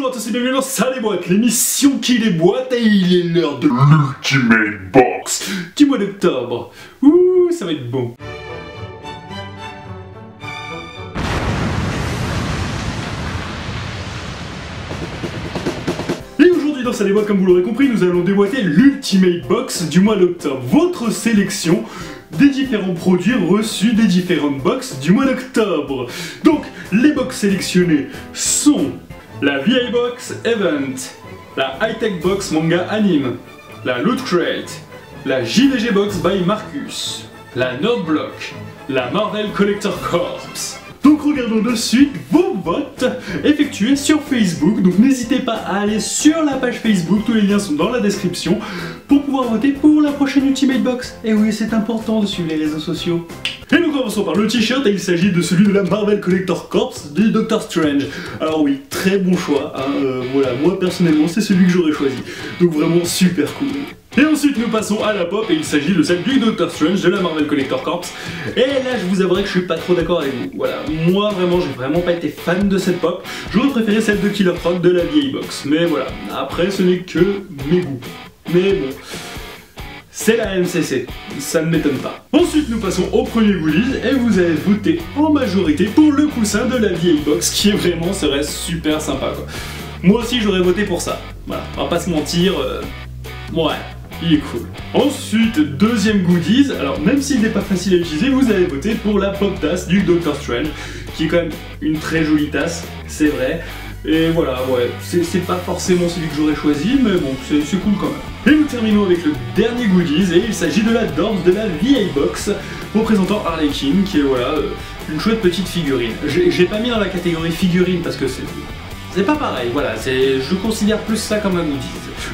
Bonjour à tous et bienvenue dans Ça déboîte, l'émission qui déboîte, et il est l'heure de l'Ultimate Box du mois d'octobre. Ouh, ça va être bon. Et aujourd'hui dans Ça déboîte, comme vous l'aurez compris, nous allons déboîter l'Ultimate Box du mois d'octobre. Votre sélection des différents produits reçus des différentes box du mois d'octobre. Donc, les box sélectionnées sont la VA Box Event, la High Tech Box Manga Anime, la Loot Crate, la JVG Box by Marcus, la Nerd Block, la Marvel Collector Corps. Donc regardons de suite vos votes effectués sur Facebook. Donc n'hésitez pas à aller sur la page Facebook, tous les liens sont dans la description, pour pouvoir voter pour la prochaine Ultimate Box. Et oui, c'est important de suivre les réseaux sociaux. Et nous commençons par le t-shirt, et il s'agit de celui de la Marvel Collector Corps du Doctor Strange. Alors oui, très bon choix, hein, voilà, moi personnellement c'est celui que j'aurais choisi. Donc vraiment super cool. Et ensuite nous passons à la pop, et il s'agit de celle du Doctor Strange de la Marvel Collector Corps. Et là je vous avouerai que je suis pas trop d'accord avec vous. Voilà, moi vraiment j'ai vraiment pas été fan de cette pop. J'aurais préféré celle de Killer Croc de la vieille box. Mais voilà, après ce n'est que mes goûts. Mais bon, c'est la MCC, ça ne m'étonne pas. Ensuite nous passons au premier goodies, et vous avez voté en majorité pour le coussin de la vieille box, qui est vraiment serait super sympa quoi. Moi aussi j'aurais voté pour ça. Voilà, on va pas se mentir, ouais. Il est cool. Ensuite, deuxième goodies, alors même s'il n'est pas facile à utiliser, vous avez voté pour la pop tasse du Doctor Strange, qui est quand même une très jolie tasse, c'est vrai. Et voilà, ouais, c'est pas forcément celui que j'aurais choisi, mais bon, c'est cool quand même. Et nous terminons avec le dernier goodies, et il s'agit de la Dorms de la VA Box, représentant Harley Quinn, qui est voilà, une chouette petite figurine. J'ai pas mis dans la catégorie figurine parce que c'est pas pareil, voilà, je considère plus ça comme un goodies.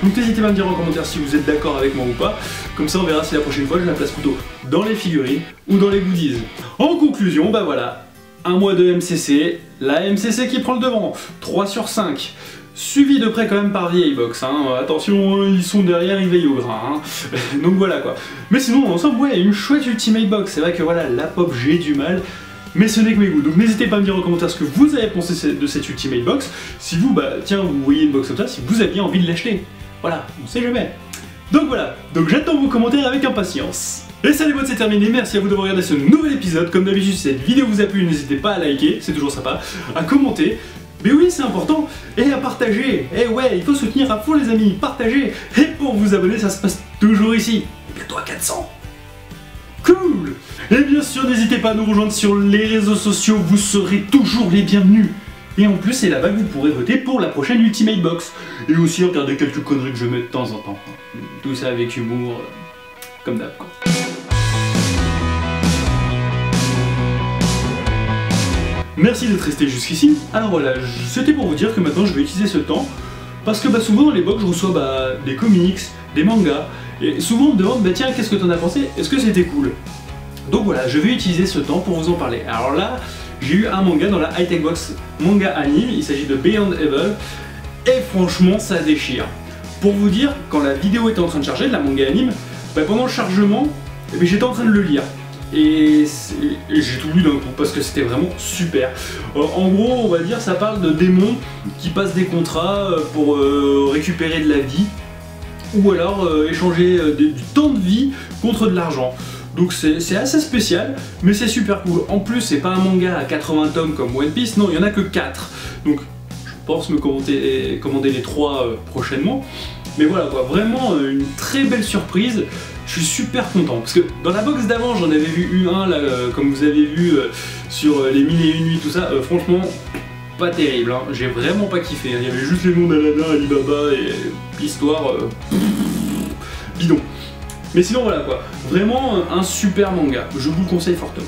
Donc n'hésitez pas à me dire en commentaire si vous êtes d'accord avec moi ou pas, comme ça on verra si la prochaine fois je la place plutôt dans les figurines ou dans les goodies. En conclusion, bah voilà, un mois de MCC, la MCC qui prend le devant, 3 sur 5, suivi de près quand même par VA Box, hein. Attention, ils sont derrière, ils veillent au grain, hein. Donc voilà quoi. Mais sinon, ensemble, ouais, une chouette Ultimate Box, c'est vrai que voilà, la pop j'ai du mal, mais ce n'est que mes goûts, donc n'hésitez pas à me dire en commentaire ce que vous avez pensé de cette Ultimate Box, si vous, bah tiens, vous voyez une box comme ça, si vous aviez envie de l'acheter. Voilà, on sait jamais. Donc voilà, donc j'attends vos commentaires avec impatience. Et ça déboîte, c'est terminé, merci à vous d'avoir regardé ce nouvel épisode. Comme d'habitude, si cette vidéo vous a plu, n'hésitez pas à liker, c'est toujours sympa, à commenter, mais oui c'est important, et à partager. Et ouais, il faut soutenir à fond les amis, partagez. Et pour vous abonner, ça se passe toujours ici, bientôt à 400. Cool. Et bien sûr, n'hésitez pas à nous rejoindre sur les réseaux sociaux, vous serez toujours les bienvenus. Et en plus, c'est là-bas que vous pourrez voter pour la prochaine Ultimate Box. Et aussi regarder quelques conneries que je mets de temps en temps. Tout ça avec humour, comme d'hab quoi. Merci d'être resté jusqu'ici. Alors voilà, c'était pour vous dire que maintenant je vais utiliser ce temps, parce que bah, souvent dans les box je reçois bah, des comics, des mangas, et souvent on me demande bah tiens qu'est-ce que t'en as pensé, est-ce que c'était cool? Donc voilà, je vais utiliser ce temps pour vous en parler. Alors là, j'ai eu un manga dans la High Tech Box Manga Anime, il s'agit de Beyond Evil, et franchement ça déchire. Pour vous dire, quand la vidéo était en train de charger, de la manga anime, bah pendant le chargement, j'étais en train de le lire. Et j'ai tout lu d'un coup parce que c'était vraiment super. En gros, on va dire, ça parle de démons qui passent des contrats pour récupérer de la vie, ou alors échanger du temps de vie contre de l'argent. Donc c'est assez spécial, mais c'est super cool. En plus, c'est pas un manga à 80 tomes comme One Piece, non, il y en a que 4. Donc je pense me commander les 3 prochainement. Mais voilà quoi, vraiment une très belle surprise. Je suis super content, parce que dans la box d'avant, j'en avais vu un, là, comme vous avez vu sur les 1001 nuits, tout ça, franchement, pas terrible, hein. J'ai vraiment pas kiffé, hein. Il y avait juste les noms d'Alana, Alibaba, et l'histoire, bidon. Mais sinon voilà quoi, vraiment un super manga, je vous le conseille fortement.